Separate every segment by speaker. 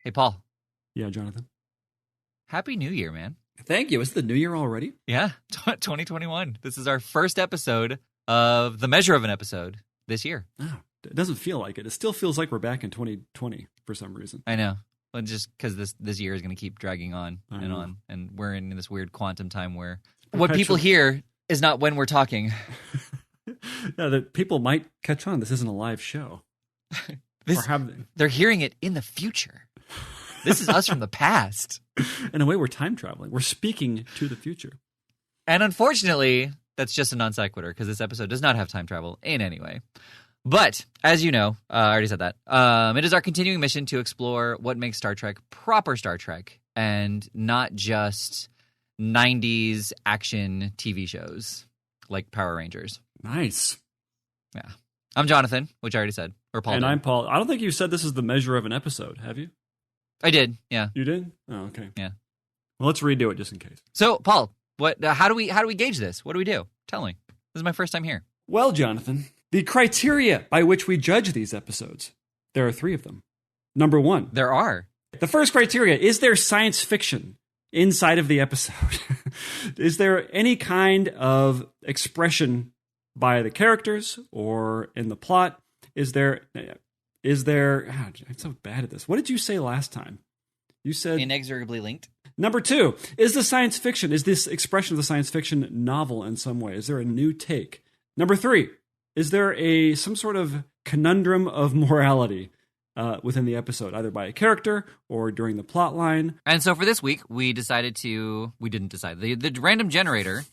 Speaker 1: Hey, Paul.
Speaker 2: Yeah, Jonathan.
Speaker 1: Happy New Year, man.
Speaker 2: Thank you. Is it the new year already?
Speaker 1: Yeah, 2021. This is our first episode of The Measure of an Episode this year.
Speaker 2: Oh, it doesn't feel like it. It still feels like we're back in 2020 for some reason.
Speaker 1: I know. Well, just because this year is going to keep dragging on and on. And we're in this weird quantum time where what people hear is not when we're talking.
Speaker 2: Yeah, that people might catch on. This isn't a live show.
Speaker 1: They're hearing it in the future. This is us from the past.
Speaker 2: In a way, we're time traveling. We're speaking to the future.
Speaker 1: And unfortunately, that's just a non sequitur because this episode does not have time travel in any way. But, as you know, I already said that, it is our continuing mission to explore what makes Star Trek proper Star Trek and not just 90s action TV shows like Power Rangers.
Speaker 2: Nice.
Speaker 1: Yeah. I'm Jonathan, which I already said. Or Paul.
Speaker 2: And
Speaker 1: did.
Speaker 2: I'm Paul. I don't think you said this is the measure of an episode, have you?
Speaker 1: I did, yeah.
Speaker 2: You did? Oh, okay.
Speaker 1: Yeah.
Speaker 2: Well, let's redo it just in case.
Speaker 1: So, Paul, how do we gauge this? What do we do? Tell me. This is my first time here.
Speaker 2: Well, Jonathan, the criteria by which we judge these episodes, there are 3 of them. Number 1.
Speaker 1: There are.
Speaker 2: The first criteria, is there science fiction inside of the episode? Is there any kind of expression by the characters or in the plot? Is there I'm so bad at this. What did you say last time? You said
Speaker 1: inexorably linked.
Speaker 2: Number 2, is this expression of the science fiction novel in some way? Is there a new take? Number 3, is there some sort of conundrum of morality within the episode, either by a character or during the plot line?
Speaker 1: And so for this week, we didn't decide. The random generator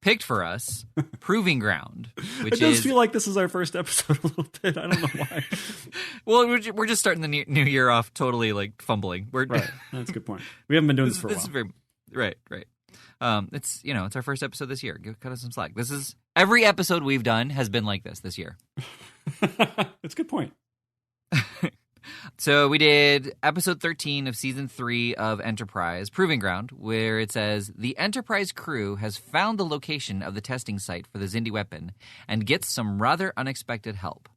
Speaker 1: picked for us Proving Ground, which
Speaker 2: it does feel like this is our first episode a little bit. I don't know why.
Speaker 1: Well, we're just starting the new year off totally like fumbling.
Speaker 2: Right. That's a good point. We haven't been doing this for a while.
Speaker 1: Right. It's our first episode this year. Cut us some slack. Every episode we've done has been like this year.
Speaker 2: That's a good point.
Speaker 1: So we did episode 13 of season 3 of Enterprise, Proving Ground, where it says, the Enterprise crew has found the location of the testing site for the Xindi weapon and gets some rather unexpected help.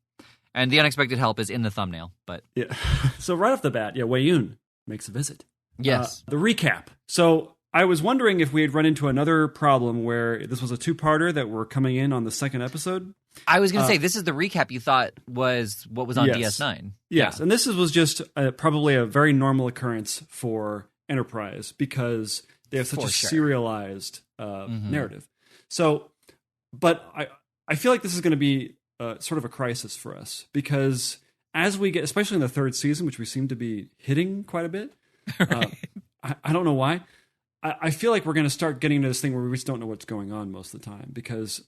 Speaker 1: And the unexpected help is in the thumbnail, but...
Speaker 2: Yeah. So right off the bat, Wei-Yun makes a visit.
Speaker 1: Yes.
Speaker 2: The recap. So I was wondering if we had run into another problem where this was a 2-parter that were coming in on the second episode.
Speaker 1: I was going to say, this is the recap you thought was what was on
Speaker 2: yes.
Speaker 1: DS9.
Speaker 2: Yes,
Speaker 1: Yeah.
Speaker 2: And this was just probably a very normal occurrence for Enterprise because they have such serialized narrative. So, but I feel like this is going to be sort of a crisis for us because as we get, especially in the 3rd season, which we seem to be hitting quite a bit, right. I don't know why. I feel like we're going to start getting to this thing where we just don't know what's going on most of the time because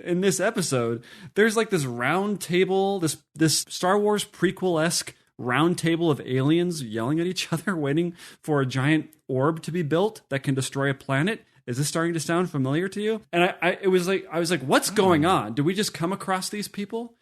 Speaker 2: in this episode, there's like this round table, this Star Wars prequel-esque round table of aliens yelling at each other, waiting for a giant orb to be built that can destroy a planet. Is this starting to sound familiar to you? And I was like, what's going on? Do we just come across these people?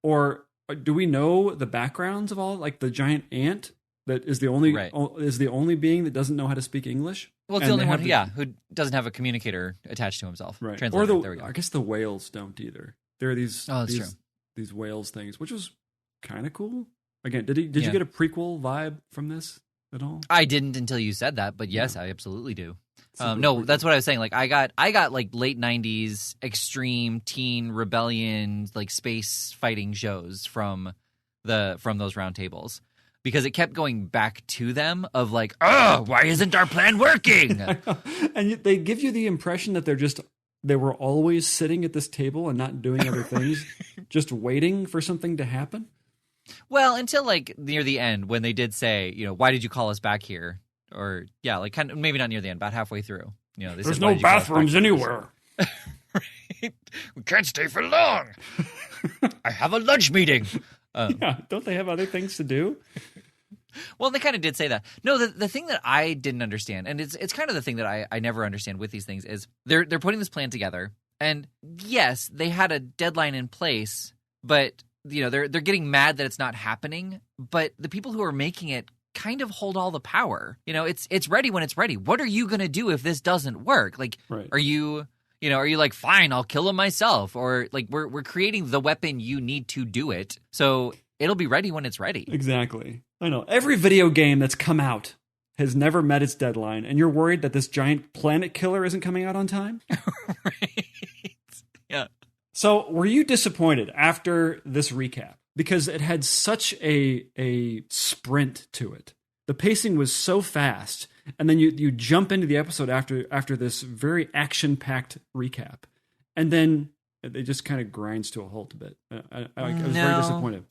Speaker 2: Or do we know the backgrounds of all, like the giant ant that is the only being that doesn't know how to speak English?
Speaker 1: Well, it's the only one, who doesn't have a communicator attached to himself.
Speaker 2: Right.
Speaker 1: Translator.
Speaker 2: Or
Speaker 1: there we go.
Speaker 2: I guess the whales don't either. There are these whales things, which was kind of cool. Again, did you get a prequel vibe from this at all?
Speaker 1: I didn't until you said that, but yes, I absolutely do. No, that's what I was saying. Like I got like late 90s extreme teen rebellion like space fighting shows from those round tables. Because it kept going back to them of like, why isn't our plan working?
Speaker 2: And they give you the impression that they were always sitting at this table and not doing other things, just waiting for something to happen.
Speaker 1: Well, until like near the end when they did say, why did you call us back here? Or like kind of maybe not near the end, about halfway through. They
Speaker 2: There's
Speaker 1: said,
Speaker 2: no bathrooms anywhere.
Speaker 1: Right? We can't stay for long. I have a lunch meeting.
Speaker 2: Don't they have other things to do?
Speaker 1: Well, they kind of did say that. No, the thing that I didn't understand, and it's kind of the thing that I never understand with these things, is they're putting this plan together, and yes, they had a deadline in place, but they're getting mad that it's not happening. But the people who are making it kind of hold all the power. It's ready when it's ready. What are you going to do if this doesn't work? Like, right. Are you like, fine, I'll kill him myself, or like we're creating the weapon you need to do it, so it'll be ready when it's ready.
Speaker 2: Exactly. I know. Every video game that's come out has never met its deadline, and you're worried that this giant planet killer isn't coming out on time?
Speaker 1: Right. Yeah.
Speaker 2: So were you disappointed after this recap? Because it had such a sprint to it. The pacing was so fast, and then you jump into the episode after this very action-packed recap, and then it just kind of grinds to a halt a bit. I was very disappointed.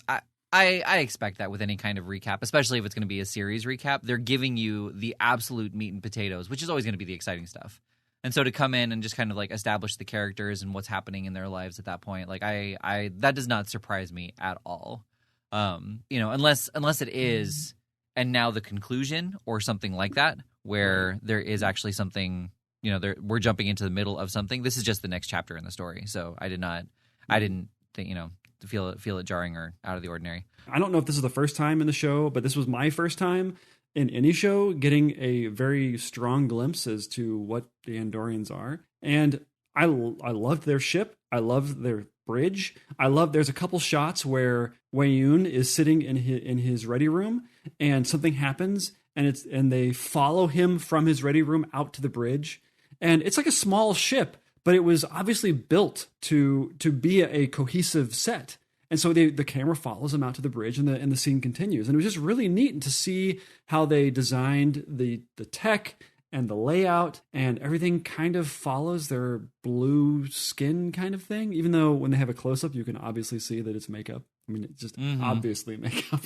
Speaker 1: I expect that with any kind of recap, especially if it's going to be a series recap. They're giving you the absolute meat and potatoes, which is always going to be the exciting stuff. And so to come in and just kind of like establish the characters and what's happening in their lives at that point, like I that does not surprise me at all. Unless it is, and now the conclusion or something like that, where there is actually something, we're jumping into the middle of something. This is just the next chapter in the story. So I didn't think, feel it jarring or out of the ordinary.
Speaker 2: I don't know if this is the first time in the show, but this was my first time in any show getting a very strong glimpse as to what the Andorians are. And I loved their ship. I loved their bridge. There's a couple shots where Wei-Yun is sitting in his ready room and something happens and they follow him from his ready room out to the bridge. And it's like a small ship, but it was obviously built to be a cohesive set. And so the camera follows him out to the bridge, and the scene continues. And it was just really neat to see how they designed the tech and the layout, and everything kind of follows their blue skin kind of thing. Even though when they have a close-up, you can obviously see that it's makeup. I mean, it's just obviously makeup.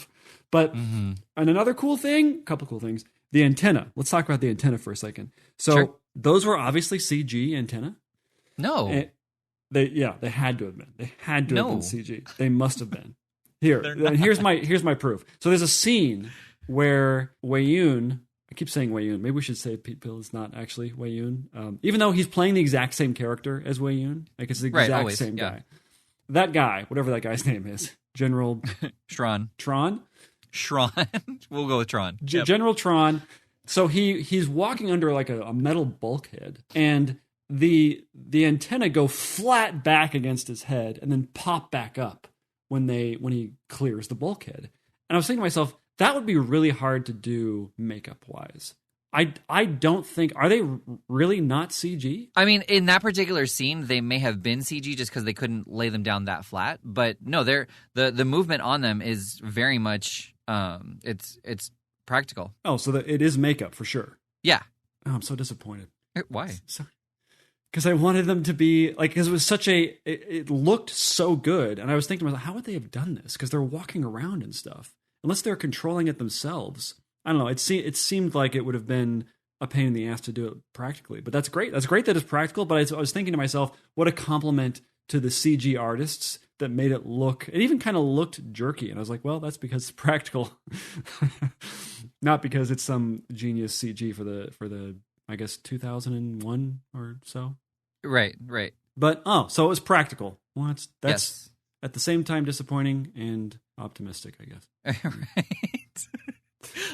Speaker 2: But and another cool thing, a couple cool things, the antenna. Let's talk about the antenna for a second. So
Speaker 1: sure.
Speaker 2: Those were obviously CG antenna.
Speaker 1: No.
Speaker 2: They had to have been. They had to have been CG. They must have been. Here's my proof. So there's a scene where Wei-Yun, I keep saying Wei-Yun. Maybe we should say people is not actually Wei-Yun. Even though he's playing the exact same character as Wei-Yun. Like it's the exact same guy. That guy, whatever that guy's name is, General
Speaker 1: Tron.
Speaker 2: Tron?
Speaker 1: We'll go with Tron.
Speaker 2: General Tron. So he's walking under like a metal bulkhead, and the antenna go flat back against his head and then pop back up when he clears the bulkhead. And I was thinking to myself, that would be really hard to do makeup wise. I don't think, are they really not CG?
Speaker 1: I mean, in that particular scene, they may have been CG just because they couldn't lay them down that flat. But no, the movement on them is very much it's practical.
Speaker 2: Oh, so it is makeup for sure.
Speaker 1: Yeah.
Speaker 2: Oh, I'm so disappointed.
Speaker 1: Why?
Speaker 2: Because I wanted them to be like, because it was it looked so good, and I was thinking to myself, how would they have done this? Because they're walking around and stuff, unless they're controlling it themselves. I don't know. It seemed like it would have been a pain in the ass to do it practically, but that's great. That's great that it's practical. But I was thinking to myself, what a compliment to the CG artists that made it look. It even kind of looked jerky, and I was like, well, that's because it's practical, not because it's some genius CG for the I guess 2001 or so.
Speaker 1: Right.
Speaker 2: But so it was practical. Well, that's
Speaker 1: yes.
Speaker 2: At the same time disappointing and optimistic, I guess.
Speaker 1: Right.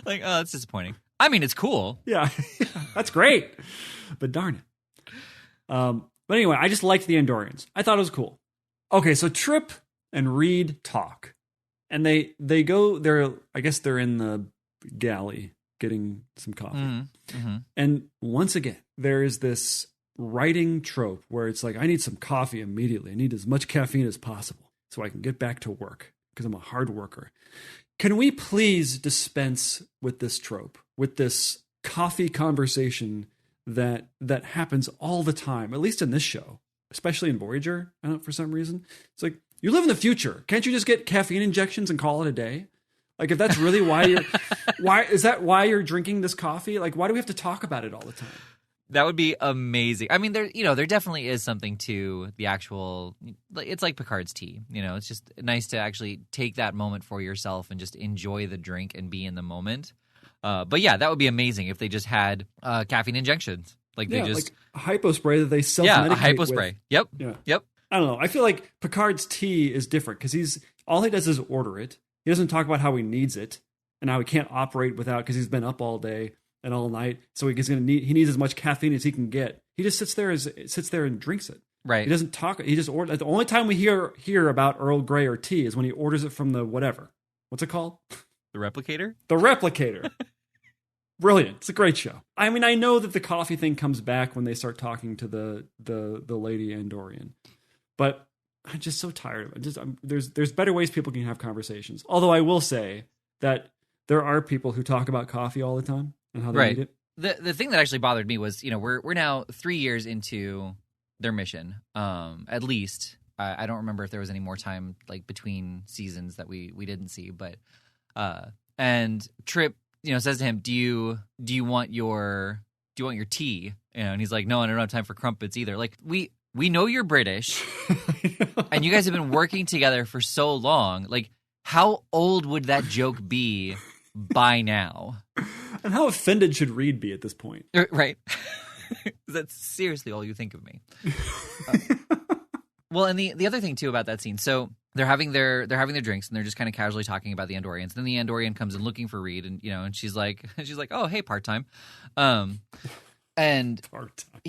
Speaker 1: Like, oh, that's disappointing. I mean, it's cool.
Speaker 2: Yeah, that's great. But darn it. But anyway, I just liked the Andorians. I thought it was cool. Okay, so Trip and Reed talk. And they go there. I guess they're in the galley getting some coffee. Mm-hmm. And once again, there is this writing trope where it's like, I need some coffee immediately. I need as much caffeine as possible so I can get back to work because I'm a hard worker. Can we please dispense with this trope, with this coffee conversation that happens all the time, at least in this show, especially in Voyager? I don't know, for some reason. It's like, you live in the future. Can't you just get caffeine injections and call it a day? Like, if that's really why you're drinking this coffee? Like, why do we have to talk about it all the time?
Speaker 1: That would be amazing. I mean, there definitely is something to the actual. It's like Picard's tea. It's just nice to actually take that moment for yourself and just enjoy the drink and be in the moment. But yeah, that would be amazing if they just had caffeine injections. Like they just
Speaker 2: like a hypo spray that they self-medicate
Speaker 1: a hypo spray.
Speaker 2: with.
Speaker 1: Yep.
Speaker 2: Yeah.
Speaker 1: Yep.
Speaker 2: I don't know. I feel like Picard's tea is different because all he does is order it. He doesn't talk about how he needs it and how he can't operate without because he's been up all day and all night. So he needs as much caffeine as he can get. He just sits there and drinks it.
Speaker 1: Right.
Speaker 2: He doesn't talk. He just orders. The only time we hear about Earl Grey or tea is when he orders it from the whatever. What's it called?
Speaker 1: The Replicator?
Speaker 2: The Replicator. Brilliant. It's a great show. I mean, I know that the coffee thing comes back when they start talking to the lady Andorian, but I'm just so tired of it. There's better ways people can have conversations. Although I will say that there are people who talk about coffee all the time and how they eat it.
Speaker 1: The thing that actually bothered me was, we're now 3 years into their mission, at least. I don't remember if there was any more time like between seasons that we didn't see, but and Trip, says to him, "Do you want your tea?" And he's like, "No, I don't have time for crumpets either." Like we know you're British, and you guys have been working together for so long. Like, how old would that joke be by now?
Speaker 2: And how offended should Reed be at this point?
Speaker 1: Right. That's seriously all you think of me. Well, and the other thing too about that scene, so they're having their drinks and they're just kind of casually talking about the Andorians. Then the Andorian comes in looking for Reed, and and she's like, "Oh, hey, part-time," and
Speaker 2: part-time.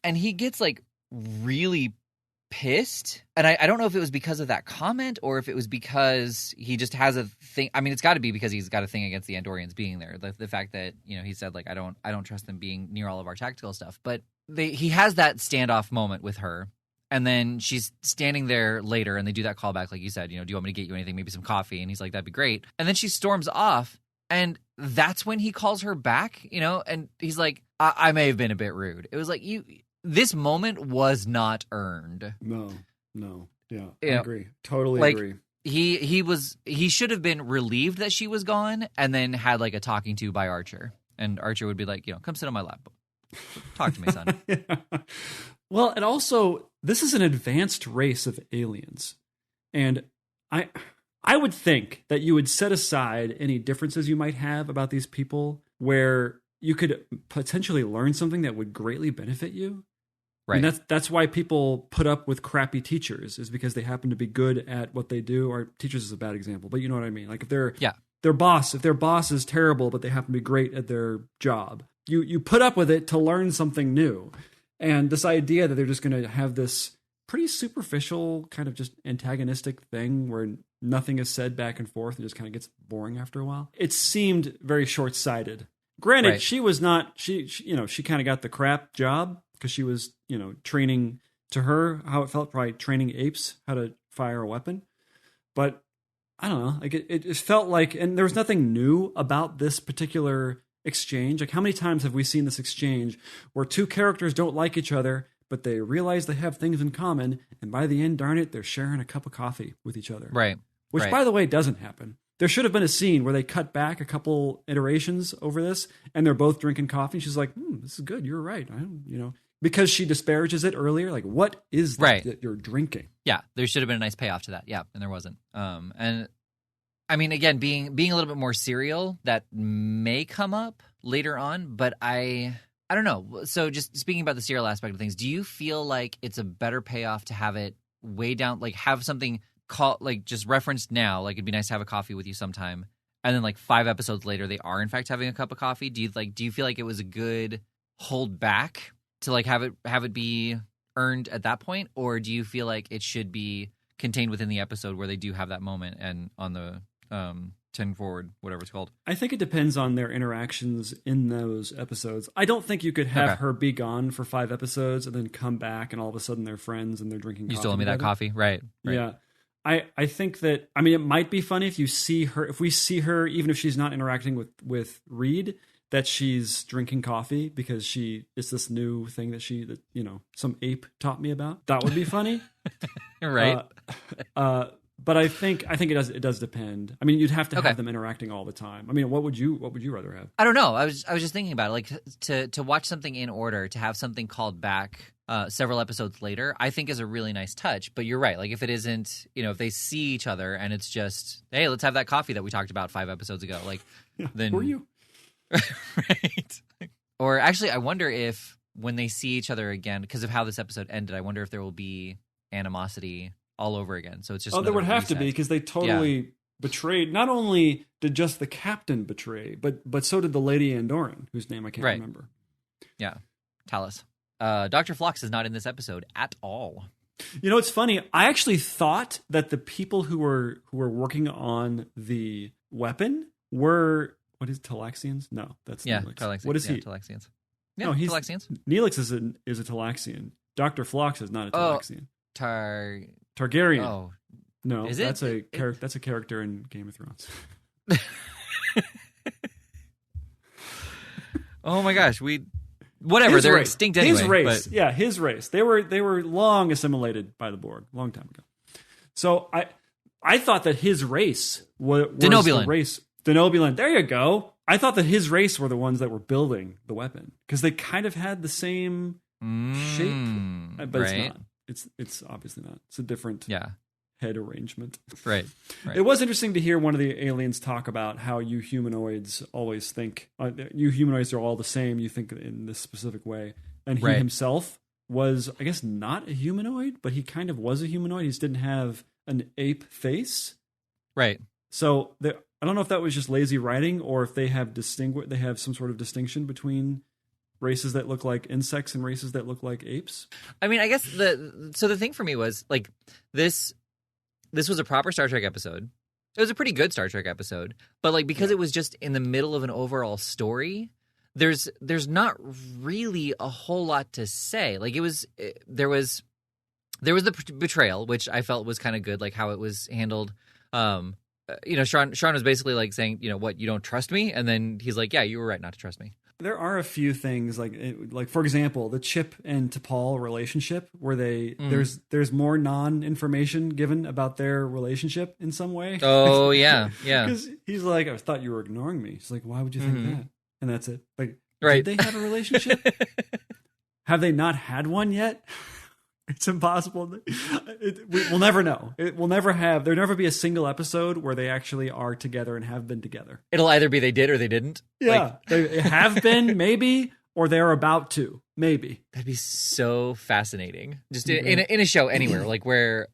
Speaker 1: And he gets like really pissed, and I don't know if it was because of that comment or if it was because he just has a thing. I mean, it's got to be because he's got a thing against the Andorians being there. The fact that he said like I don't trust them being near all of our tactical stuff, but he has that standoff moment with her. And then she's standing there later, and they do that callback, like you said, do you want me to get you anything, maybe some coffee? And he's like, that'd be great. And then she storms off, and that's when he calls her back, and he's like, I may have been a bit rude. It was like, this moment was not earned.
Speaker 2: No. Yeah, I agree. Totally agree.
Speaker 1: He should have been relieved that she was gone, and then had like a talking to by Archer. And Archer would be like, come sit on my lap. Talk to me, son.
Speaker 2: Yeah. Well, and also, this is an advanced race of aliens. And I would think that you would set aside any differences you might have about these people where you could potentially learn something that would greatly benefit you. Right. And that's why people put up with crappy teachers, is because they happen to be good at what they do. Or teachers is a bad example, but you know what I mean? Like if their boss is terrible, but they happen to be great at their job, you put up with it to learn something new. And this idea that they're just going to have this pretty superficial kind of just antagonistic thing where nothing is said back and forth and just kind of gets boring after a while. It seemed very short-sighted. Granted, she was not, she kind of got the crap job because she was, training, to her, how it felt, probably training apes how to fire a weapon. But I don't know, like it felt like, and there was nothing new about this particular exchange. Like how many times have we seen this exchange where two characters don't like each other, but they realize they have things in common, and by the end, darn it, they're sharing a cup of coffee with each other.
Speaker 1: Right.
Speaker 2: Which, by the way, doesn't happen. There should have been a scene where they cut back a couple iterations over this, and they're both drinking coffee. She's like, this is good. You're right. Because she disparages it earlier. Like, what is that you're drinking?
Speaker 1: Yeah, there should have been a nice payoff to that. Yeah, and there wasn't. And I mean, again, being a little bit more serial, that may come up later on, but I don't know. So just speaking about the serial aspect of things, do you feel like it's a better payoff to have it way down, like have something just referenced now, like it'd be nice to have a coffee with you sometime, and then like 5 episodes later they are in fact having a cup of coffee? Do you feel like it was a good hold back to like have it be earned at that point, or do you feel like it should be contained within the episode where they do have that moment and on the 10 forward, whatever it's called?
Speaker 2: I think it depends on their interactions in those episodes. I don't think you could have her be gone for 5 episodes and then come back and all of a sudden they're friends and they're drinking coffee.
Speaker 1: You still owe me that coffee, right?
Speaker 2: Yeah. I think that, I mean, it might be funny if we see her, even if she's not interacting with Reed, that she's drinking coffee because it's this new thing that some ape taught me about. That would be funny.
Speaker 1: Right.
Speaker 2: But I think it does depend. I mean, you'd have to have them interacting all the time. I mean, what would you rather have?
Speaker 1: I don't know. I was just thinking about it. Like to watch something in order, to have something called back several episodes later, I think is a really nice touch. But you're right. Like if it isn't, if they see each other and it's just, hey, let's have that coffee that we talked about 5 episodes ago. Like, then
Speaker 2: who are you?
Speaker 1: Right. Or actually, I wonder if when they see each other again, because of how this episode ended, I wonder if there will be animosity all over again. So it's just
Speaker 2: there would have to be, because they totally betrayed. Not only did just the captain betray, but so did the lady Andoran, whose name I can't remember.
Speaker 1: Yeah, Talos. Dr. Phlox is not in this episode at all.
Speaker 2: It's funny. I actually thought that the people who were working on the weapon were, what is Talaxians? No, that's Neelix.
Speaker 1: Talaxians.
Speaker 2: What is he?
Speaker 1: Talaxians.
Speaker 2: Yeah,
Speaker 1: no, he's Talaxians.
Speaker 2: Neelix is a Talaxian. Dr. Phlox is not a Talaxian. Targaryen.
Speaker 1: Oh.
Speaker 2: No,
Speaker 1: is
Speaker 2: that's a character in Game of Thrones.
Speaker 1: Oh my gosh, whatever, they're extinct anyway.
Speaker 2: His race. But... Yeah, his race. They were long assimilated by the Borg, long time ago. So I thought that his race was
Speaker 1: Denobulan.
Speaker 2: The race. Denobulan. There you go. I thought that his race were the ones that were building the weapon because they kind of had the same shape, but it's not. It's obviously not. It's a different head arrangement.
Speaker 1: Right.
Speaker 2: It was interesting to hear one of the aliens talk about how you humanoids always think you humanoids are all the same. You think in this specific way, and he himself was, I guess, not a humanoid, but he kind of was a humanoid. He just didn't have an ape face.
Speaker 1: Right.
Speaker 2: So I don't know if that was just lazy writing or if they have some sort of distinction between races that look like insects and races that look like apes.
Speaker 1: I mean, I guess the thing for me was like this was a proper Star Trek episode. It was a pretty good Star Trek episode, but like because it was just in the middle of an overall story, there's not really a whole lot to say. Like there was the betrayal, which I felt was kind of good, like how it was handled. Sean was basically like saying, what, you don't trust me? And then he's like, yeah, you were right not to trust me.
Speaker 2: There are a few things like for example, the Chip and T'Pol relationship where there's more non-information given about their relationship in some way.
Speaker 1: Oh yeah.
Speaker 2: Because he's like, I thought you were ignoring me. He's like, why would you think that? And that's it. Like,
Speaker 1: right.
Speaker 2: Did they have a relationship? Have they not had one yet? It's impossible. We'll never know. There'll never be a single episode where they actually are together and have been together.
Speaker 1: It'll either be they did or they didn't.
Speaker 2: Yeah, they have been, maybe, or they're about to, maybe.
Speaker 1: That'd be so fascinating. Just in a show anywhere, like where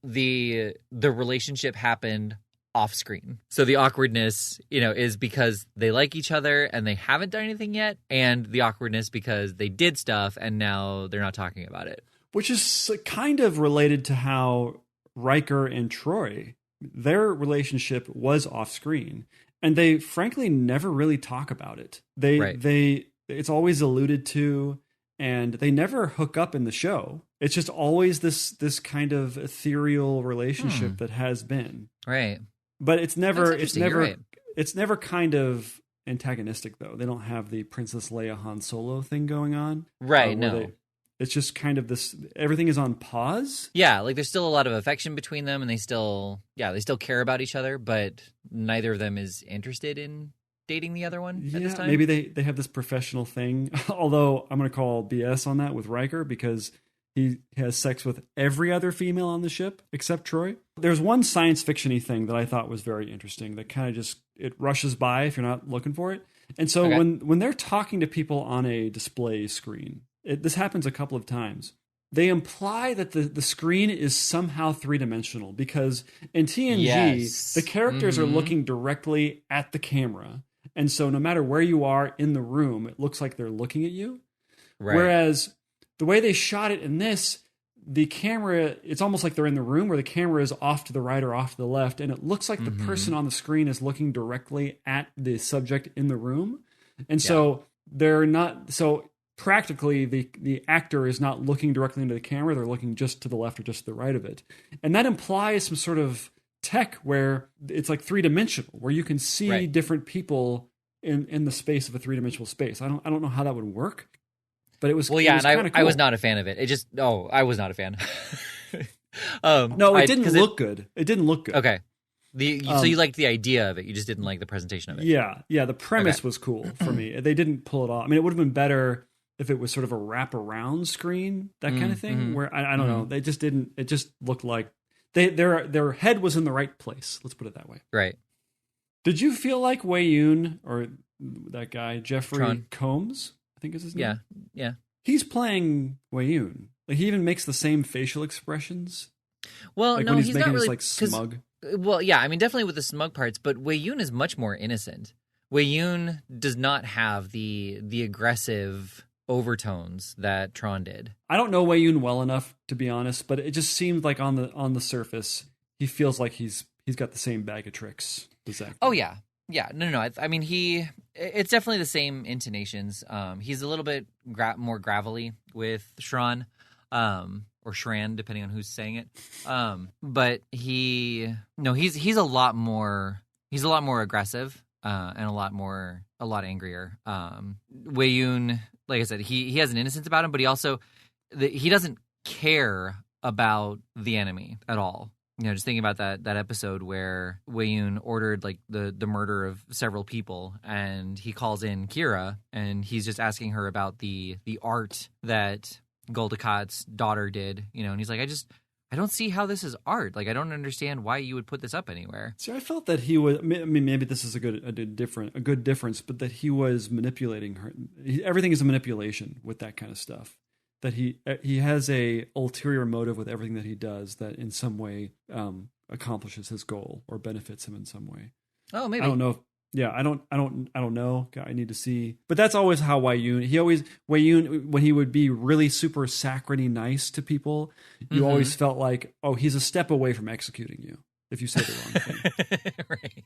Speaker 1: the relationship happened off screen. So the awkwardness, is because they like each other and they haven't done anything yet, and the awkwardness because they did stuff and now they're not talking about it.
Speaker 2: Which is kind of related to how Riker and Troy, their relationship was off screen, and they frankly never really talk about it. It's always alluded to, and they never hook up in the show. It's just always this kind of ethereal relationship that has been.
Speaker 1: Right.
Speaker 2: But it's never
Speaker 1: right.
Speaker 2: It's never kind of antagonistic though. They don't have the Princess Leia Han Solo thing going on.
Speaker 1: Right, no.
Speaker 2: It's just kind of this, everything is on pause.
Speaker 1: Yeah, like there's still a lot of affection between them and they still care about each other, but neither of them is interested in dating the other one at this time.
Speaker 2: Maybe they have this professional thing, although I'm going to call BS on that with Riker because he has sex with every other female on the ship except Troy. There's one science fiction-y thing that I thought was very interesting that kind of just, it rushes by if you're not looking for it. And so when they're talking to people on a display screen, this happens a couple of times. They imply that the screen is somehow three-dimensional because in TNG, the characters are looking directly at the camera. And so no matter where you are in the room, it looks like they're looking at you. Right. Whereas the way they shot it in this, the camera, it's almost like they're in the room where the camera is off to the right or off to the left. And it looks like the person on the screen is looking directly at the subject in the room. And so they're not... So practically the actor is not looking directly into the camera, they're looking just to the left or just to the right of it. And that implies some sort of tech where it's like three-dimensional, where you can see different people in the space of a three-dimensional space. I don't know how that would work, but it was
Speaker 1: cool. I was not a fan of it. I was not a fan.
Speaker 2: It didn't look good. It didn't look good.
Speaker 1: Okay. So you liked the idea of it, you just didn't like the presentation of it.
Speaker 2: Yeah, the premise was cool for me. They didn't pull it off. I mean, it would have been better if it was sort of a wraparound screen, that kind of thing, where I don't know. They just didn't. It just looked like their head was in the right place. Let's put it that way.
Speaker 1: Right.
Speaker 2: Did you feel like Wei Yun or that guy Jeffrey Combs? I think is his name.
Speaker 1: Yeah.
Speaker 2: He's playing Wei Yun. Like he even makes the same facial expressions.
Speaker 1: Well,
Speaker 2: like
Speaker 1: no,
Speaker 2: when he's
Speaker 1: he's
Speaker 2: making
Speaker 1: not really
Speaker 2: his, like smug.
Speaker 1: Well, yeah, I mean, definitely with the smug parts, but Wei Yun is much more innocent. Wei Yun does not have the aggressive overtones that Tron did.
Speaker 2: I don't know Wei Yun well enough to be honest, but it just seemed like on the surface he feels like he's got the same bag of tricks. this actor.
Speaker 1: Oh yeah. Yeah, no. I mean, it's definitely the same intonations. He's a little bit more gravelly with Shran, or Shran, depending on who's saying it. But he's a lot more aggressive, and a lot angrier. Wei-Yun, like I said, he has an innocence about him, but he also he doesn't care about the enemy at all. Just thinking about that episode where Wei-Yun ordered like the murder of several people, and he calls in Kira, and he's just asking her about the art that Gul Dukat's daughter did, and he's like, I don't see how this is art. Like, I don't understand why you would put this up anywhere.
Speaker 2: See, I felt that he was. I mean, maybe this is a good difference, but that he was manipulating her. Everything is a manipulation with that kind of stuff. That he has a ulterior motive with everything that he does that in some way accomplishes his goal or benefits him in some way.
Speaker 1: Oh, maybe.
Speaker 2: I don't know. I don't know. I need to see. But that's always how Wei-Yun, when he would be really super saccharine nice to people, you always felt like, oh, he's a step away from executing you if you say the wrong thing.
Speaker 1: Right.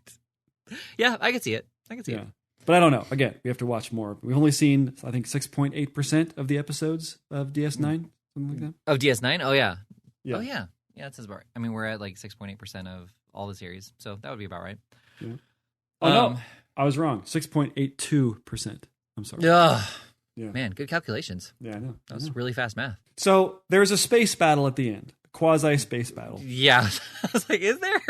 Speaker 1: Yeah, I can see it. it.
Speaker 2: But I don't know. Again, we have to watch more. We've only seen, I think, 6.8% of the episodes of DS9, something like that.
Speaker 1: Of DS9? Oh, yeah.
Speaker 2: Yeah.
Speaker 1: Oh, yeah. Yeah, that sounds about right. I mean, we're at like 6.8% of all the series, so that would be about right.
Speaker 2: Yeah. Oh, no. I was wrong. 6.82%. I'm sorry.
Speaker 1: Yeah. Man, good calculations.
Speaker 2: Yeah, I know.
Speaker 1: That was really fast math.
Speaker 2: So there's a space battle at the end. A quasi-space battle.
Speaker 1: Yeah. I was like, is there?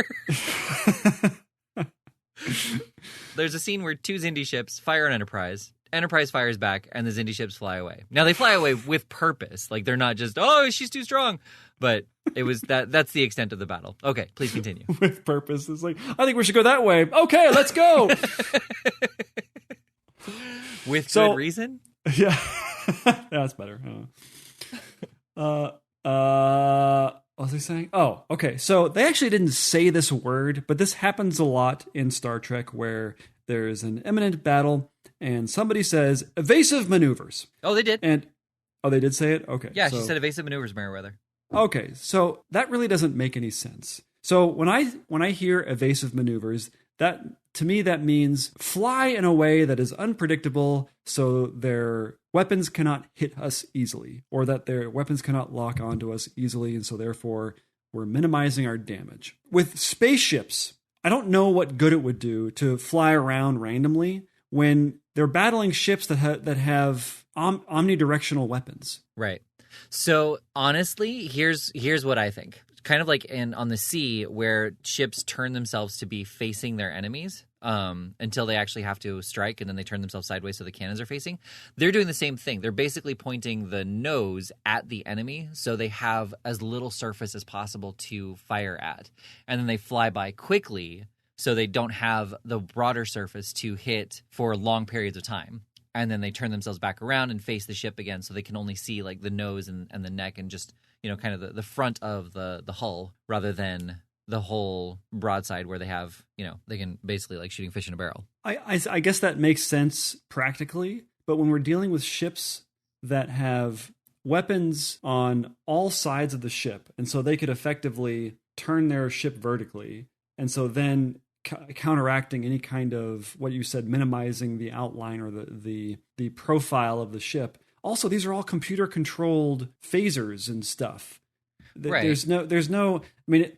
Speaker 1: There's a scene where two Xindi ships fire an Enterprise. Enterprise fires back, and the Xindi ships fly away. Now, they fly away with purpose. Like, they're not just, oh, she's too strong. But it was that's the extent of the battle. Okay, please continue.
Speaker 2: With purpose. It's like, I think we should go that way. Okay, let's go.
Speaker 1: With good reason?
Speaker 2: Yeah. That's better. What was I saying? Oh, okay. So they actually didn't say this word, but this happens a lot in Star Trek where there is an imminent battle and somebody says evasive maneuvers.
Speaker 1: Oh, they did.
Speaker 2: And they did say it? Okay.
Speaker 1: Yeah, she said evasive maneuvers, Meriwether.
Speaker 2: Okay, so that really doesn't make any sense. So when I hear evasive maneuvers, that to me that means fly in a way that is unpredictable, so their weapons cannot hit us easily, or that their weapons cannot lock onto us easily, and so therefore we're minimizing our damage. With spaceships, I don't know what good it would do to fly around randomly when they're battling ships that have omnidirectional weapons.
Speaker 1: Right. So honestly, here's what I think. Kind of like on the sea where ships turn themselves to be facing their enemies until they actually have to strike, and then they turn themselves sideways so the cannons are facing. They're doing the same thing. They're basically pointing the nose at the enemy so they have as little surface as possible to fire at. And then they fly by quickly so they don't have the broader surface to hit for long periods of time. And then they turn themselves back around and face the ship again so they can only see like the nose and the neck and just, kind of the front of the hull rather than the whole broadside where they have, they can basically like shooting fish in a barrel.
Speaker 2: I guess that makes sense practically, but when we're dealing with ships that have weapons on all sides of the ship, and so they could effectively turn their ship vertically, and so then counteracting any kind of what you said, minimizing the outline or the profile of the ship. Also, these are all computer controlled phasers and stuff.
Speaker 1: Right.
Speaker 2: There's no. I mean,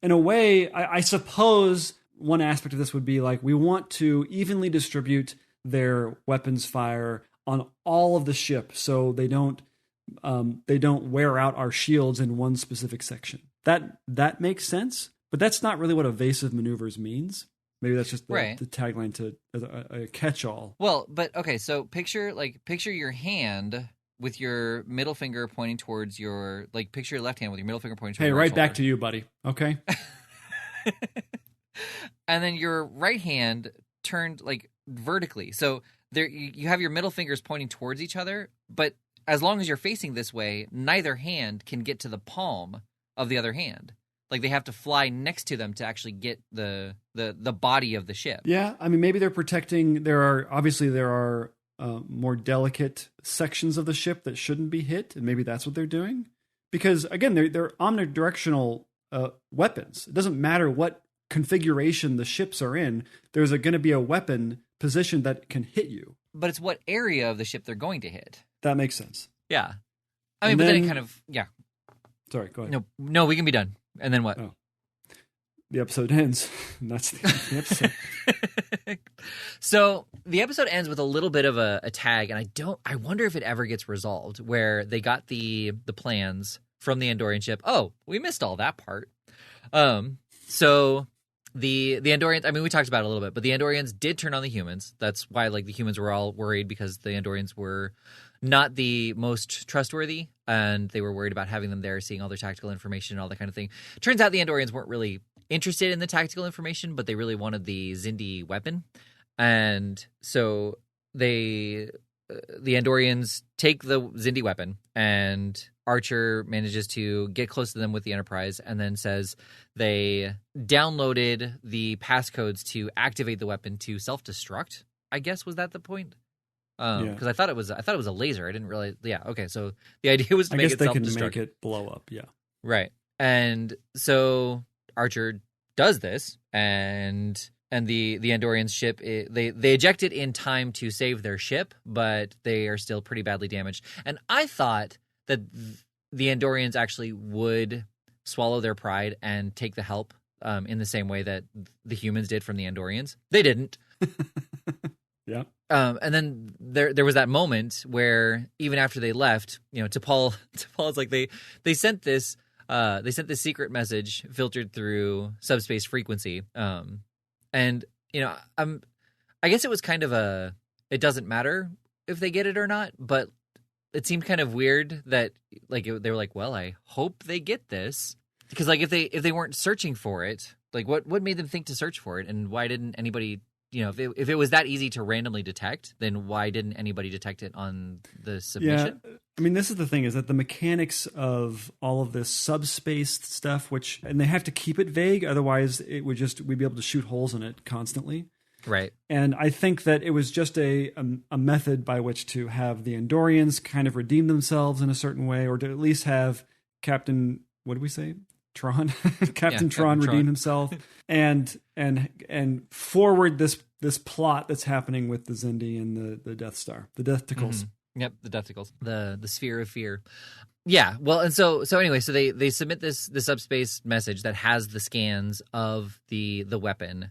Speaker 2: in a way, I suppose one aspect of this would be like we want to evenly distribute their weapons fire on all of the ship, so they don't wear out our shields in one specific section. That makes sense. But that's not really what evasive maneuvers means. Maybe that's just the tagline to a catch-all.
Speaker 1: Well, but okay, so picture your hand with your middle finger pointing towards your picture your left hand with your middle finger pointing towards your
Speaker 2: right
Speaker 1: shoulder.
Speaker 2: Back to you, buddy. Okay.
Speaker 1: And then your right hand turned vertically. So there you have your middle fingers pointing towards each other, but as long as you're facing this way, neither hand can get to the palm of the other hand. Like they have to fly next to them to actually get the body of the ship.
Speaker 2: Yeah, I mean maybe they're protecting. There are more delicate sections of the ship that shouldn't be hit, and maybe that's what they're doing. Because again, they're omnidirectional weapons. It doesn't matter what configuration the ships are in, there's going to be a weapon position that can hit you.
Speaker 1: But it's what area of the ship they're going to hit.
Speaker 2: That makes sense.
Speaker 1: Yeah. I mean, but then it kind of, yeah.
Speaker 2: Sorry, go ahead.
Speaker 1: No, we can be done. And then what?
Speaker 2: Oh. The episode ends. And that's the end of the episode.
Speaker 1: So the episode ends with a little bit of a tag, and I wonder if it ever gets resolved, where they got the plans from the Andorian ship. Oh, we missed all that part. So the Andorians, I mean, we talked about it a little bit, but the Andorians did turn on the humans. That's why, like, the humans were all worried, because the Andorians were not the most trustworthy, and they were worried about having them there, seeing all their tactical information and all that kind of thing. Turns out the Andorians weren't really interested in the tactical information, but they really wanted the Xindi weapon. And so the Andorians take the Xindi weapon, and Archer manages to get close to them with the Enterprise, and then says they downloaded the passcodes to activate the weapon to self-destruct. I guess, was that the point? Because I thought it was a laser. I didn't realize. Yeah. Okay. So the idea was to make it self-destruct. I guess they can make it blow up. Yeah. Right. And so Archer does this, and the Andorian ship, they eject it in time to save their ship, but they are still pretty badly damaged. And I thought that the Andorians actually would swallow their pride and take the help in the same way that the humans did from the Andorians. They didn't.
Speaker 2: Yeah.
Speaker 1: And then there was that moment where even after they left, T'Pol's like they sent this secret message filtered through subspace frequency. And I guess it was kind of it doesn't matter if they get it or not, but it seemed kind of weird that they were like, well, I hope they get this, because like if they weren't searching for it, like what made them think to search for it, and why didn't anybody? If it was that easy to randomly detect, then why didn't anybody detect it on the submission?
Speaker 2: Yeah, I mean, this is the thing, is that the mechanics of all of this subspace stuff, and they have to keep it vague, otherwise we'd be able to shoot holes in it constantly.
Speaker 1: Right.
Speaker 2: And I think that it was just a method by which to have the Andorians kind of redeem themselves in a certain way, or to at least have Captain, what did we say? Tron, Captain Tron redeem himself, and forward this plot that's happening with the Xindi and the Death Star, the Deathticles.
Speaker 1: Mm-hmm. Yep, the Deathticles, the Sphere of Fear. Yeah, well, and so anyway, so they submit the subspace message that has the scans of the weapon,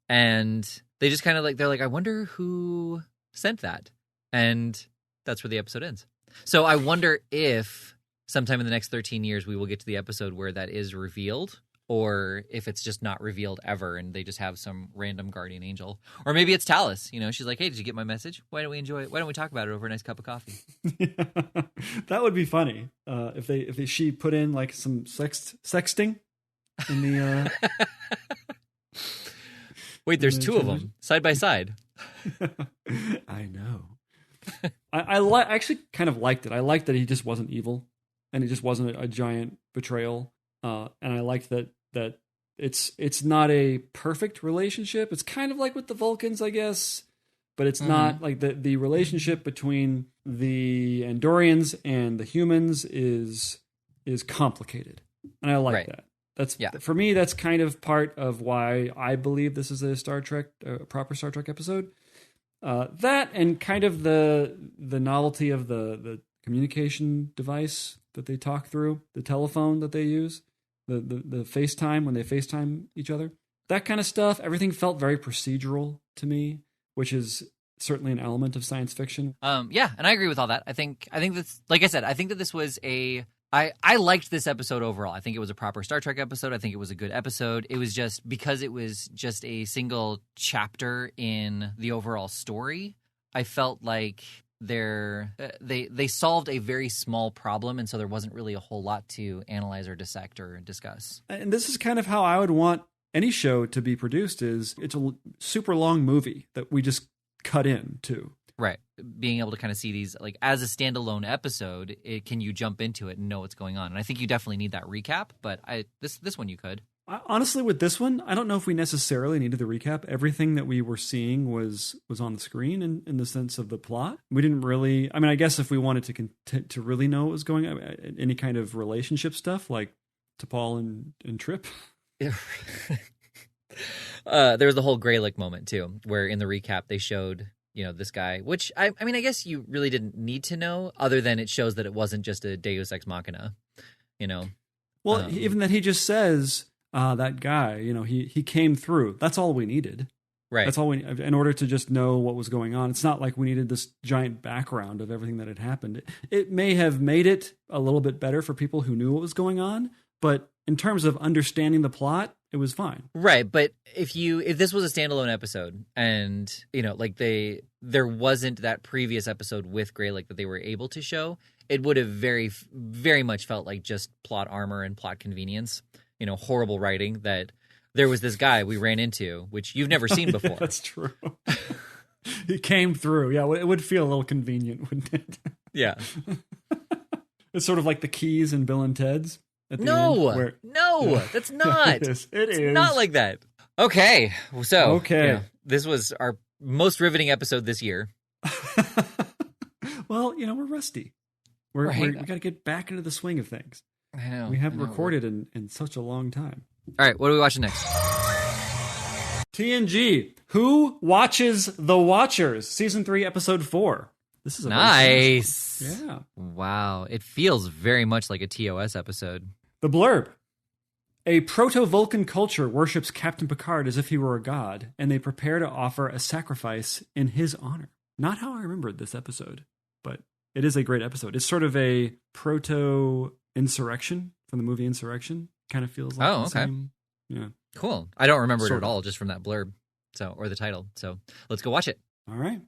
Speaker 1: and they just kind of they're like, I wonder who sent that, and that's where the episode ends. So I wonder if sometime in the next 13 years, we will get to the episode where that is revealed, or if it's just not revealed ever and they just have some random guardian angel. Or maybe it's Talis. She's like, hey, did you get my message? Why don't we enjoy it? Why don't we talk about it over a nice cup of coffee?
Speaker 2: That would be funny. If she put in like some sexting in the...
Speaker 1: Wait, there's two of them side by side.
Speaker 2: I know. I actually kind of liked it. I liked that he just wasn't evil. And it just wasn't a giant betrayal. And I liked that it's not a perfect relationship. It's kind of like with the Vulcans, I guess. But it's not like the relationship between the Andorians and the humans is complicated. And I like that. For me, that's kind of part of why I believe this is a proper Star Trek episode. That and kind of the novelty of the communication device that they talk through, the telephone that they use, the FaceTime, when they FaceTime each other, that kind of stuff. Everything felt very procedural to me, which is certainly an element of science fiction.
Speaker 1: Yeah, and I agree with all that. I think that's, like I said, I think that this was I liked this episode overall. I think it was a proper Star Trek episode. I think it was a good episode. It was just because it was just a single chapter in the overall story, I felt like they solved a very small problem, and so there wasn't really a whole lot to analyze or dissect or discuss.
Speaker 2: And this is kind of how I would want any show to be produced. It's a super long movie that we just cut in to.
Speaker 1: Right. Being able to kind of see these like as a standalone episode, can you jump into it and know what's going on? And I think you definitely need that recap, but this one you could.
Speaker 2: Honestly, with this one, I don't know if we necessarily needed the recap. Everything that we were seeing was on the screen in the sense of the plot. We didn't really... I mean, I guess if we wanted to really know what was going on, any kind of relationship stuff like T'Pol and Trip.
Speaker 1: There was the whole Greylick moment too, where in the recap they showed, this guy, which I mean, I guess you really didn't need to know, other than it shows that it wasn't just a Deus Ex Machina,
Speaker 2: Well, even that he just says that guy, he came through. That's all we needed.
Speaker 1: Right.
Speaker 2: That's all we, in order to just know what was going on. It's not like we needed this giant background of everything that had happened. It may have made it a little bit better for people who knew what was going on, but in terms of understanding the plot, it was fine.
Speaker 1: Right, but if this was a standalone episode and, there wasn't that previous episode with Greylick that they were able to show, it would have very, very much felt like just plot armor and plot convenience, horrible writing that there was this guy we ran into, which you've never seen before.
Speaker 2: Yeah, that's true. He came through. Yeah, it would feel a little convenient, wouldn't it?
Speaker 1: Yeah.
Speaker 2: It's sort of like the keys in Bill and Ted's.
Speaker 1: No, that's not.
Speaker 2: It is.
Speaker 1: It's not like that. Okay, so this was our most riveting episode this year.
Speaker 2: Well, we're rusty. We got to get back into the swing of things.
Speaker 1: I know.
Speaker 2: We haven't recorded in such a long time.
Speaker 1: All right, what are we watching next?
Speaker 2: TNG. Who Watches the Watchers? Season 3, Episode 4. This is
Speaker 1: nice.
Speaker 2: Yeah.
Speaker 1: Wow. It feels very much like a TOS episode.
Speaker 2: The blurb. A proto-Vulcan culture worships Captain Picard as if he were a god, and they prepare to offer a sacrifice in his honor. Not how I remembered this episode, but it is a great episode. It's sort of a proto-insurrection from the movie Insurrection. Kind of feels like the same. Yeah.
Speaker 1: Cool. I don't remember it at all just from that blurb, or the title. So let's go watch it.
Speaker 2: All right.